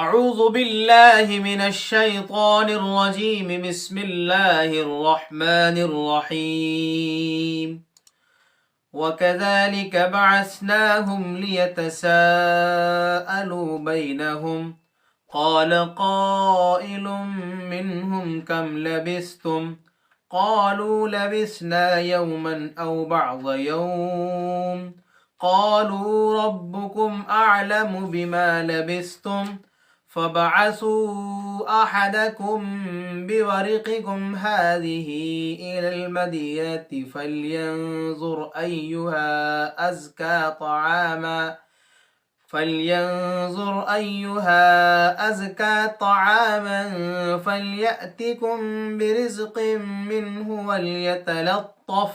اعوذ باللہ من الشیطان الرجیم بسم اللہ الرحمن الرحیم وَكَذَلِكَ بَعَثْنَاهُمْ لِيَتَسَاءَلُوا بَيْنَهُمْ قَالَ قَائِلٌ مِّنْهُمْ كَمْ لَبِثْتُمْ قَالُوا لَبِثْنَا يَوْمًا أَوْ بَعْضَ يَوْمٍ قَالُوا رَبُّكُمْ أَعْلَمُ بِمَا لَبِثْتُمْ فَبَعَثُوا أَحَدَكُمْ بِوَرِقِكُمْ هَٰذِهِ إِلَى الْمَدِينَةِ فَلْيَنظُرْ أَيُّهَا أَزْكَىٰ طَعَامًا فَلْيَأْتِكُم بِرِزْقٍ مِّنْهُ وَلْيَتَلَطَّفْ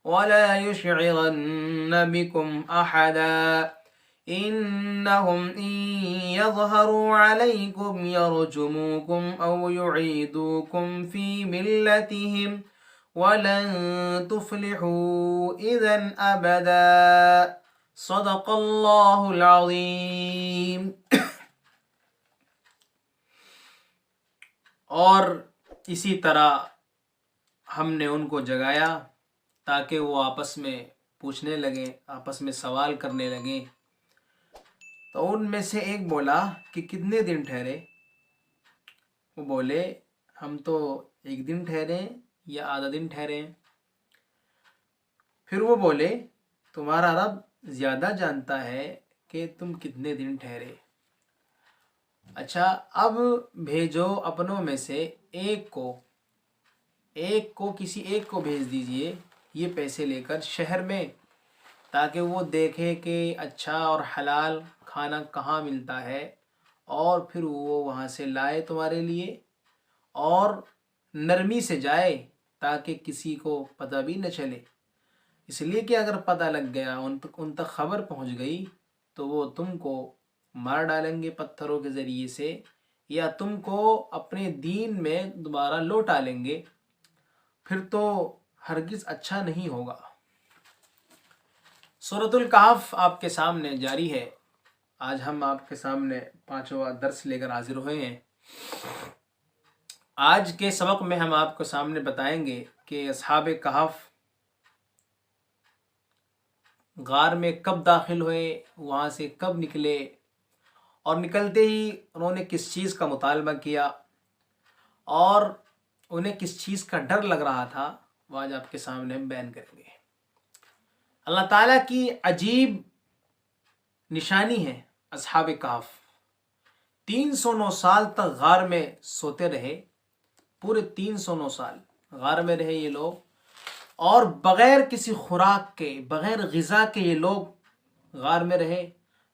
وَلَا يُشْعِرَنَّ بِكُمْ أَحَدًا إِنَّهُمْ إِن يَظْهَرُوا عَلَيْكُمْ يَرْجُمُوكُمْ أَوْ يُعِيدُوكُمْ فِي مِلَّتِهِمْ وَلَن تُفْلِحُوا إِذًا أَبَدًا صدق اللہ العظیم۔ اور اسی طرح ہم نے ان کو جگایا تاکہ وہ آپس میں پوچھنے لگیں، آپس میں سوال کرنے لگیں۔ تو ان میں سے ایک بولا کہ کتنے دن ٹھہرے؟ وہ بولے ہم تو ایک دن ٹھہرے یا آدھا دن ٹھہرے۔ پھر وہ بولے تمہارا رب زیادہ جانتا ہے کہ تم کتنے دن ٹھہرے۔ اچھا اب بھیجو اپنوں میں سے کسی ایک کو بھیج دیجئے یہ پیسے لے کر شہر میں، تاکہ وہ دیکھے کہ اچھا اور حلال کھانا کہاں ملتا ہے، اور پھر وہ وہاں سے لائے تمہارے لیے، اور نرمی سے جائے تاکہ کسی کو پتہ بھی نہ چلے۔ اس لیے کہ اگر پتہ لگ گیا، ان تک خبر پہنچ گئی تو وہ تم کو مار ڈالیں گے پتھروں کے ذریعے سے، یا تم کو اپنے دین میں دوبارہ لوٹا لیں گے، پھر تو ہرگز اچھا نہیں ہوگا۔ سورۃ الکہف آپ کے سامنے جاری ہے۔ آج ہم آپ کے سامنے 5واں درس لے کر حاضر ہوئے ہیں۔ آج کے سبق میں ہم آپ کو سامنے بتائیں گے کہ اصحاب کہف غار میں کب داخل ہوئے، وہاں سے کب نکلے، اور نکلتے ہی انہوں نے کس چیز کا مطالبہ کیا، اور انہیں کس چیز کا ڈر لگ رہا تھا، وہ آج آپ کے سامنے ہم بیان کریں گے۔ اللہ تعالیٰ کی عجیب نشانی ہے اصحاب کہف۔ 309 سال تک غار میں سوتے رہے، پورے 309 سال غار میں رہے یہ لوگ، اور بغیر کسی خوراک کے، بغیر غذا کے یہ لوگ غار میں رہے۔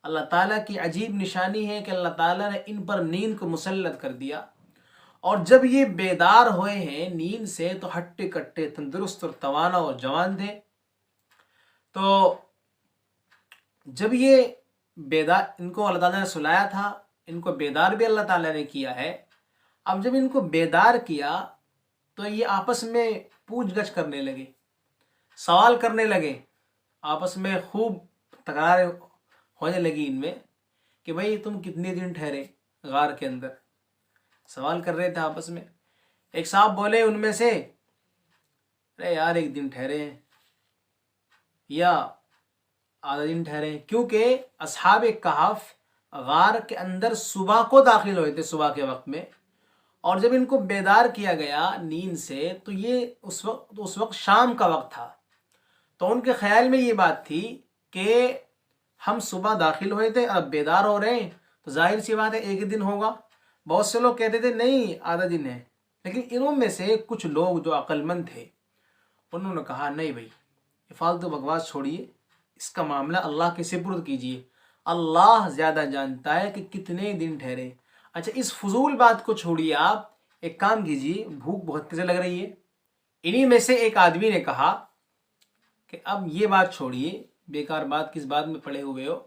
اللہ تعالیٰ کی عجیب نشانی ہے کہ اللہ تعالیٰ نے ان پر نیند کو مسلط کر دیا، اور جب یہ بیدار ہوئے ہیں نیند سے تو ہٹے کٹے، تندرست اور توانا اور جوان تھے۔ تو جب یہ بیدار، ان کو اللہ تعالیٰ نے سلایا تھا، ان کو بیدار بھی اللہ تعالیٰ نے کیا ہے۔ اب جب ان کو بیدار کیا تو یہ آپس میں پوچھ گچھ کرنے لگے، سوال کرنے لگے، آپس میں خوب تکرار ہونے لگی ان میں کہ بھئی تم کتنے دن ٹھہرے غار کے اندر، سوال کر رہے تھے آپس میں۔ ایک صاحب بولے ان میں سے، ارے یار ایک دن ٹھہرے ہیں یا آدھا دن ٹھہرے ہیں، کیونکہ اصحاب کہف غار کے اندر صبح کو داخل ہوئے تھے، صبح کے وقت میں، اور جب ان کو بیدار کیا گیا نیند سے تو یہ اس وقت شام کا وقت تھا۔ تو ان کے خیال میں یہ بات تھی کہ ہم صبح داخل ہوئے تھے، اب بیدار ہو رہے ہیں تو ظاہر سی بات ہے ایک دن ہوگا۔ بہت سے لوگ کہتے تھے نہیں آدھا دن ہے، لیکن انہوں میں سے کچھ لوگ جو عقل مند تھے انہوں نے کہا نہیں بھائی یہ فالتو بکواس چھوڑیے، اس کا معاملہ اللہ کے سپرد کیجیے، اللہ زیادہ جانتا ہے کہ کتنے دن ٹھہرے۔ اچھا اس فضول بات کو چھوڑیے، آپ ایک کام کیجیے، بھوک بہت تیز لگ رہی ہے۔ انہی میں سے ایک آدمی نے کہا کہ اب یہ بات چھوڑیے، بیکار بات کس بات میں پڑے ہوئے ہو،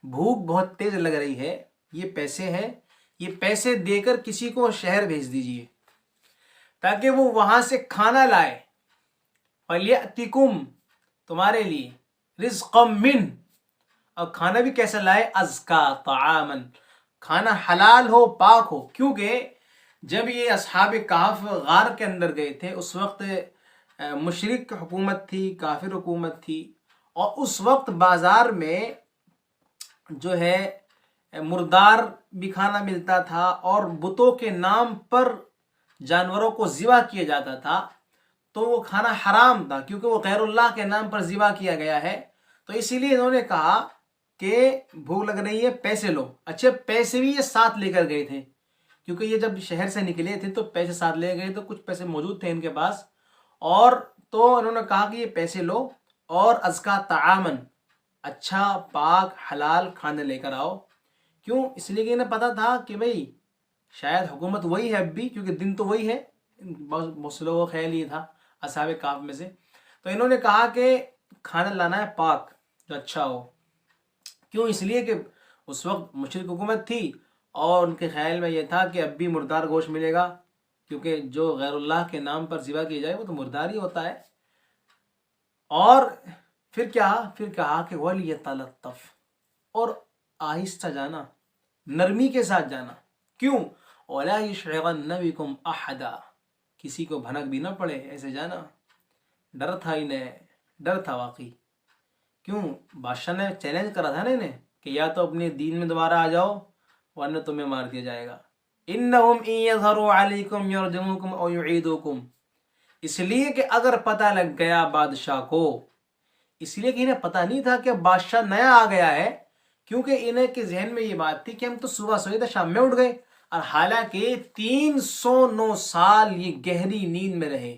بھوک بہت تیز لگ رہی ہے، یہ پیسے ہیں، یہ پیسے دے کر کسی کو شہر بھیج دیجیے تاکہ وہ وہاں سے کھانا لائے، فَلْيَأْتِكُمْ تمہارے لیے، رِزْقًا مِّنْ، اور کھانا بھی کیسا لائے، أَزْكَىٰ طَعَامًا، کھانا حلال ہو، پاک ہو. کیونکہ جب یہ اصحاب کہف غار کے اندر گئے تھے اس وقت مشرک حکومت تھی، کافر حکومت تھی، اور اس وقت بازار میں جو ہے مردار بھی کھانا ملتا تھا اور بتوں کے نام پر جانوروں کو ذبح کیا جاتا تھا. تو وہ کھانا حرام تھا کیونکہ وہ غیر اللہ کے نام پر ذبح کیا گیا ہے. تو اسی لیے انہوں نے کہا کہ بھوک لگ رہی ہے، پیسے لو. اچھا پیسے بھی یہ ساتھ لے کر گئے تھے کیونکہ یہ جب شہر سے نکلے تھے تو پیسے ساتھ لے گئے، تو کچھ پیسے موجود تھے ان کے پاس. اور تو انہوں نے کہا کہ یہ پیسے لو اور ازکا طعامن، اچھا پاک حلال کھانے لے کر آؤ. کیوں؟ اس لیے کہ انہیں پتا تھا کہ بھئی شاید حکومت وہی ہے اب بھی، کیونکہ دن تو وہی ہے. بہت سے لوگوں کا خیال یہ تھا اصحاب کہف میں سے. تو انہوں نے کہا کہ کھانا لانا ہے پاک جو اچھا ہو. کیوں؟ اس لیے کہ اس وقت مشرک حکومت تھی اور ان کے خیال میں یہ تھا کہ اب بھی مردار گوشت ملے گا، کیونکہ جو غیر اللہ کے نام پر ذبح کیا جائے وہ تو مردار ہی ہوتا ہے. اور پھر کہا کہ وَلْيَتَلَطَّفْ، اور آہستہ جانا، نرمی کے ساتھ جانا. کیوں؟ وَلَا يُشْعِرَنَّ بِكُمْ أَحَدًا، کسی کو بھنک بھی نہ پڑے، ایسے جانا. ڈر تھا انہیں، ڈر تھا واقعی. کیوں؟ بادشاہ نے چیلنج کرا تھا نا انہیں کہ یا تو اپنے دین میں دوبارہ آ جاؤ ورنہ تمہیں مار دیا جائے گا. إِنَّهُمْ إِن يَظْهَرُوا عَلَيْكُمْ يَرْجُمُوكُمْ أَوْ يُعِيدُوكُمْ، اس لیے کہ اگر پتہ لگ گیا بادشاہ کو، اس لیے کہ انہیں پتہ نہیں تھا کہ بادشاہ نیا آ گیا ہے، کیونکہ انہیں کے ذہن میں یہ بات تھی کہ ہم تو صبح سوئے تھے شام میں اٹھ گئے. اور حالانکہ 309 سال یہ گہری نیند میں رہے،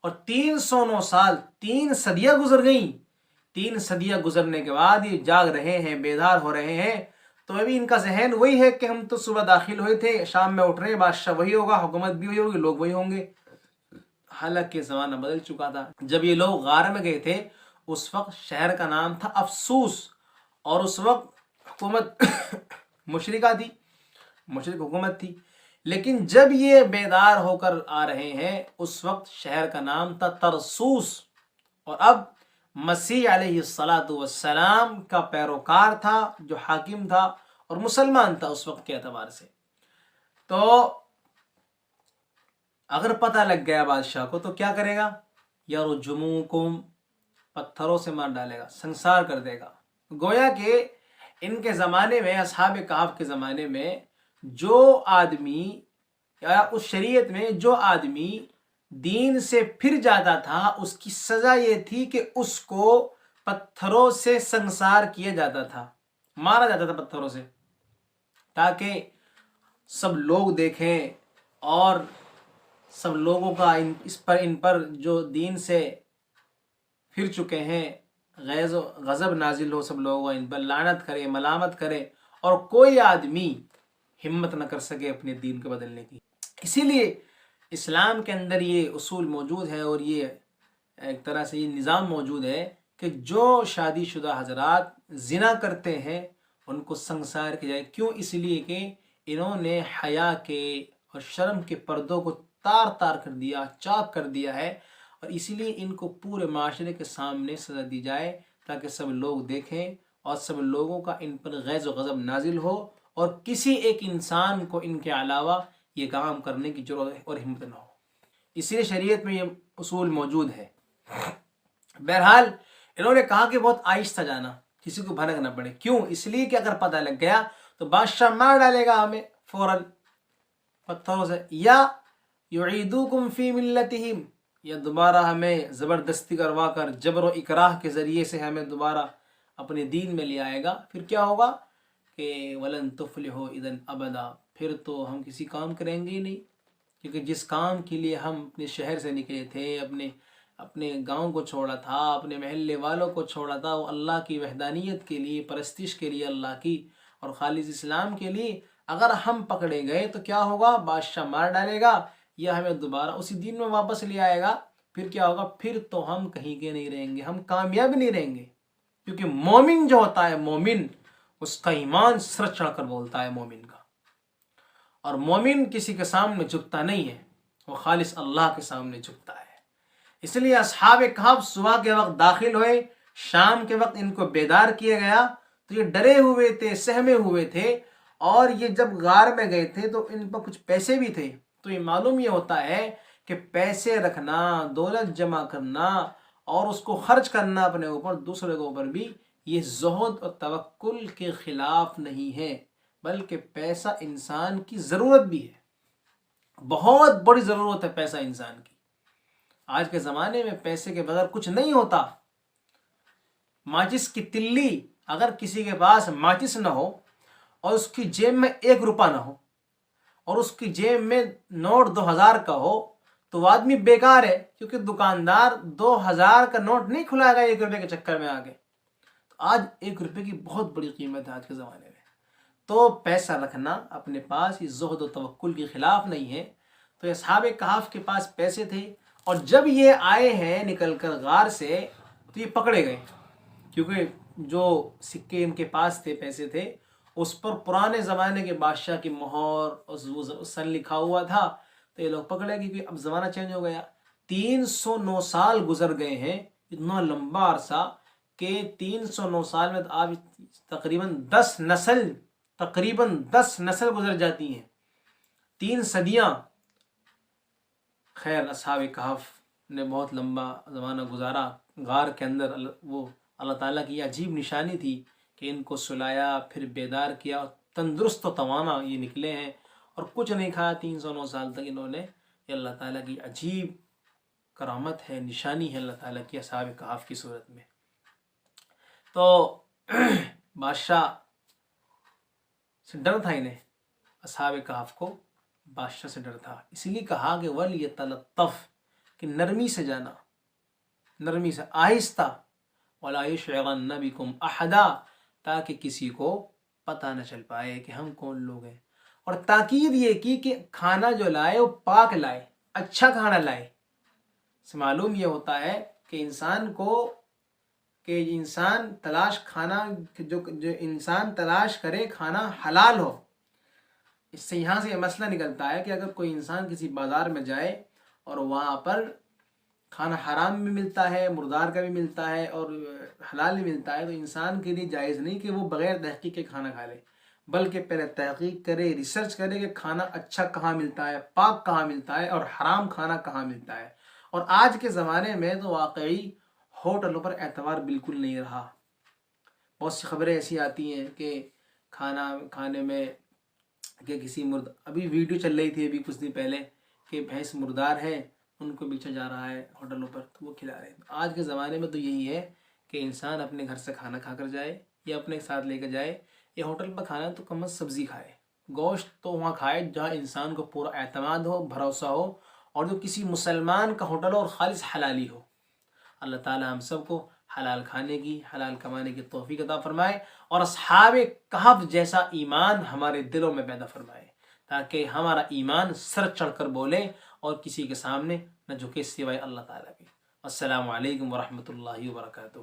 اور 309 سال 3 صدیاں گزر گئیں. 3 صدیاں گزرنے کے بعد یہ جاگ رہے ہیں، بیدار ہو رہے ہیں. تو ابھی ان کا ذہن وہی ہے کہ ہم تو صبح داخل ہوئے تھے، شام میں اٹھ رہے ہیں، بادشاہ وہی ہوگا، حکومت بھی وہی ہوگی، لوگ وہی ہوں گے. حالانکہ زمانہ بدل چکا تھا. جب یہ لوگ غار میں گئے تھے اس وقت شہر کا نام تھا افسوس، اور اس وقت حکومت مشرکہ تھی، مشرک حکومت تھی. لیکن جب یہ بیدار ہو کر آ رہے ہیں اس وقت شہر کا نام تھا ترسوس، اور اب مسیح علیہ السلام کا پیروکار تھا جو حاکم تھا اور مسلمان تھا اس وقت کے اعتبار سے. تو اگر پتہ لگ گیا بادشاہ کو تو کیا کرے گا؟ یرجموکم، پتھروں سے مار ڈالے گا، سنسار کر دے گا. گویا کہ ان کے زمانے میں، اصحاب کہف کے زمانے میں، جو آدمی یا اس شریعت میں جو آدمی دین سے پھر جاتا تھا اس کی سزا یہ تھی کہ اس کو پتھروں سے سنسار کیا جاتا تھا، مارا جاتا تھا پتھروں سے، تاکہ سب لوگ دیکھیں اور سب لوگوں کا ان پر جو دین سے پھر چکے ہیں غضب نازل ہو، سب لوگوں ان پر لعنت کرے، ملامت کرے، اور کوئی آدمی ہمت نہ کر سکے اپنے دین کو بدلنے کی. اسی لیے اسلام کے اندر یہ اصول موجود ہے اور یہ ایک طرح سے یہ نظام موجود ہے کہ جو شادی شدہ حضرات زنا کرتے ہیں ان کو سنسار کیا جائے. کیوں؟ اس لیے کہ انہوں نے حیا کے اور شرم کے پردوں کو تار تار کر دیا، چاک کر دیا ہے، اور اسی لیے ان کو پورے معاشرے کے سامنے سزا دی جائے تاکہ سب لوگ دیکھیں اور سب لوگوں کا ان پر غیظ و غضب نازل ہو، اور کسی ایک انسان کو ان کے علاوہ یہ کام کرنے کی ضرورت اور ہمت نہ ہو. اسی لیے شریعت میں یہ اصول موجود ہے. بہرحال انہوں نے کہا کہ بہت آہستہ جانا، کسی کو بھنک نہ پڑے. کیوں؟ اس لیے کہ اگر پتہ لگ گیا تو بادشاہ مار ڈالے گا ہمیں فوراً پتھروں سے، یا یعیدوکم فی ملتہم، یا دوبارہ ہمیں زبردستی کروا کر جبر و اکراہ کے ذریعے سے ہمیں دوبارہ اپنے دین میں لے آئے گا. پھر کیا ہوگا کہ ولن تفلحوا اذا ابدا، پھر تو ہم کسی کام کریں گے ہی نہیں، کیونکہ جس کام کے لیے ہم اپنے شہر سے نکلے تھے، اپنے گاؤں کو چھوڑا تھا، اپنے محلے والوں کو چھوڑا تھا، وہ اللہ کی وحدانیت کے لیے، پرستش کے لیے اللہ کی اور خالص اسلام کے لیے، اگر ہم پکڑے گئے تو کیا ہوگا؟ بادشاہ مار ڈالے گا یا ہمیں دوبارہ اسی دین میں واپس لے آئے گا. پھر کیا ہوگا؟ پھر تو ہم کہیں کے نہیں رہیں گے، ہم کامیاب نہیں رہیں گے. کیونکہ مومن جو ہوتا ہے، مومن اس کا ایمان سر چڑھ کر بولتا ہے مومن کا، اور مومن کسی کے سامنے جھکتا نہیں ہے، وہ خالص اللہ کے سامنے جھکتا ہے. اس لیے اصحاب کہف صبح کے وقت داخل ہوئے، شام کے وقت ان کو بیدار کیا گیا تو یہ ڈرے ہوئے تھے، سہمے ہوئے تھے، اور یہ جب غار میں گئے تھے تو ان پر کچھ پیسے بھی تھے، تو یہ معلوم یہ ہوتا ہے کہ پیسے رکھنا، دولت جمع کرنا اور اس کو خرچ کرنا اپنے اوپر، دوسرے کے اوپر بھی، یہ زہد اور توکل کے خلاف نہیں ہے، بلکہ پیسہ انسان کی ضرورت بھی ہے، بہت بڑی ضرورت ہے پیسہ انسان کی۔ آج کے زمانے میں پیسے کے بغیر کچھ نہیں ہوتا۔ ماچس کی تلی، اگر کسی کے پاس ماچس نہ ہو اور اس کی جیب میں 1 روپہ نہ ہو اور اس کی جیب میں نوٹ 2000 کا ہو تو وہ آدمی بیکار ہے، کیونکہ دکاندار 2000 کا نوٹ نہیں کھلائے گا 1 روپے کے چکر میں آگے۔ تو آج 1 روپے کی بہت بڑی قیمت ہے آج کے زمانے میں۔ تو پیسہ رکھنا اپنے پاس یہ زہد و توکل کے خلاف نہیں ہے۔ تو اصحاب کہف کے پاس پیسے تھے، اور جب یہ آئے ہیں نکل کر غار سے تو یہ پکڑے گئے، کیونکہ جو سکے ان کے پاس تھے، پیسے تھے، اس پر پرانے زمانے کے بادشاہ کی مہر اور سن لکھا ہوا تھا، تو یہ لوگ پکڑے، کیونکہ اب زمانہ چینج ہو گیا۔ 309 سال گزر گئے ہیں، اتنا لمبا عرصہ کہ 309 سال میں آپ تقریباً 10 نسل گزر جاتی ہیں، 3 صدیاں۔ خیر، اصحاب کہف نے بہت لمبا زمانہ گزارا غار کے اندر۔ وہ اللہ تعالیٰ کی عجیب نشانی تھی کہ ان کو سلایا، پھر بیدار کیا، تندرست و توانا یہ نکلے ہیں، اور کچھ نہیں کھایا 309 سال تک انہوں نے۔ یہ اللہ تعالیٰ کی عجیب کرامت ہے، نشانی ہے اللہ تعالیٰ کی اصحاب کہف کی صورت میں۔ تو بادشاہ سے ڈر تھا انہیں، اصحاب کہف کو بادشاہ سے ڈر تھا، اس لیے کہا کہ وَلْيَتَلَطَّفْ، کہ نرمی سے جانا، نرمی سے، آہستہ، وَلَا يُشْعِرَنَّ بِكُمْ أَحَدًا، تاکہ کسی کو پتہ نہ چل پائے کہ ہم کون لوگ ہیں۔ اور تاکید یہ کی کہ کھانا جو لائے وہ پاک لائے، اچھا کھانا لائے۔ اس سے معلوم یہ ہوتا ہے کہ انسان تلاش کھانا، جو انسان تلاش کرے کھانا حلال ہو۔ اس سے یہاں سے یہ مسئلہ نکلتا ہے کہ اگر کوئی انسان کسی بازار میں جائے اور وہاں پر کھانا حرام بھی ملتا ہے، مردار کا بھی ملتا ہے اور حلال بھی ملتا ہے، تو انسان کے لیے جائز نہیں کہ وہ بغیر تحقیق کے کھانا کھا لے، بلکہ پہلے تحقیق کرے، ریسرچ کرے کہ کھانا اچھا کہاں ملتا ہے، پاک کہاں ملتا ہے، اور حرام کھانا کہاں ملتا ہے۔ اور آج کے زمانے میں تو واقعی ہوٹلوں پر اعتبار بالکل نہیں رہا۔ بہت سی خبریں ایسی آتی ہیں کہ کھانا کھانے میں کہ کسی ابھی ویڈیو چل رہی تھی ابھی کچھ دن پہلے کہ بھینس مردار ہے، ان کو بیچا جا رہا ہے ہوٹلوں پر، تو وہ کھلا رہے ہیں۔ آج کے زمانے میں تو یہی ہے کہ انسان اپنے گھر سے کھانا کھا کر جائے یا اپنے ساتھ لے کر جائے، یا ہوٹل پر کھانا تو کم از سبزی کھائے، گوشت تو وہاں کھائے جہاں انسان کو پورا اعتماد ہو، بھروسہ ہو، اور جو کسی مسلمان کا ہوٹل ہو اور خالص حلالی ہو۔ اللہ تعالی ہم سب کو حلال کھانے کی، حلال کمانے کی توفیق عطا فرمائے، اور اصحاب کہف جیسا ایمان ہمارے دلوں میں پیدا فرمائے، تاکہ ہمارا ایمان سر چڑھ کر بولے اور کسی کے سامنے نہ جھکے سوائے اللہ تعالیٰ کے۔ السلام علیکم ورحمۃ اللہ وبرکاتہ۔